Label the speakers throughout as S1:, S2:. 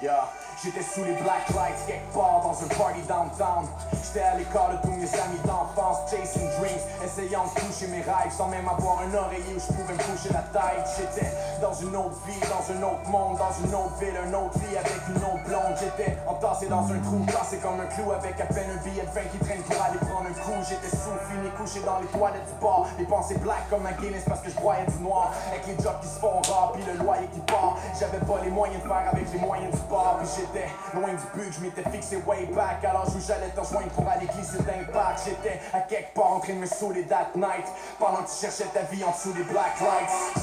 S1: Yeah. J'étais sous les black lights quelque part dans un party downtown. J'étais à l'écart de tous mes amis d'enfance, chasing dreams, essayant de toucher mes rêves sans même avoir un oreiller où je pouvais me coucher la tête. J'étais dans une autre vie, dans un autre monde, dans une autre ville, un autre lit avec une autre blonde. J'étais entassé dans un trou, cassé comme un clou avec à peine un billet de 20 qui traîne pour aller prendre un coup. J'étais sous fini, couché dans les toilettes du bar, les pensées black comme un Guinness parce que je broyais du noir. Avec les jobs qui se font rares, puis le loyer qui part. J'avais pas les moyens de faire avec les moyens du bar, puis j'étais loin du but, je m'étais fixé way back. Alors où j'allais te rejoindre pour aller glisser d'impact. J'étais à quelque part en train de me saouler that night, pendant que tu cherchais ta vie en dessous des black lights.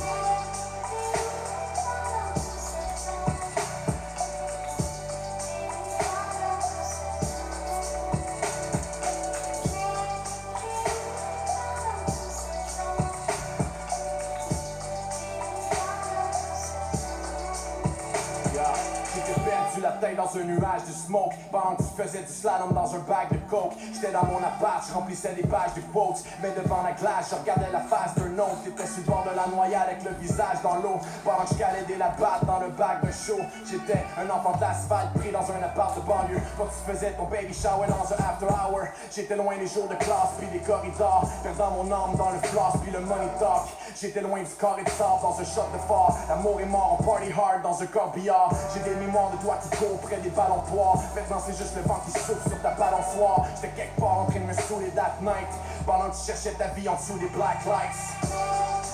S1: La tête dans un nuage de smoke pendant que tu faisais du slalom dans un bag de coke. J'étais dans mon appart, je remplissais des pages de quotes. Mais devant la glace, je regardais la face d'un autre. T'étais sur le bord de la noyade avec le visage dans l'eau, pendant que je calais des labattes dans le bac de show. J'étais un enfant d'asphalte pris dans un appart de banlieue. Quand tu faisais ton baby shower dans un after hour, j'étais loin des jours de classe puis des corridors, perdant mon âme dans le floss puis le money talk. J'étais loin du carré de sable dans un shot de phare. L'amour est mort, on party hard dans un corbillard. J'ai des mémoires de toi qui courent près des ballons poires. Maintenant c'est juste le vent qui souffle sur ta balançoire. J'étais quelque part en train de me saouler that night, pendant que tu cherchais ta vie en dessous des black lights.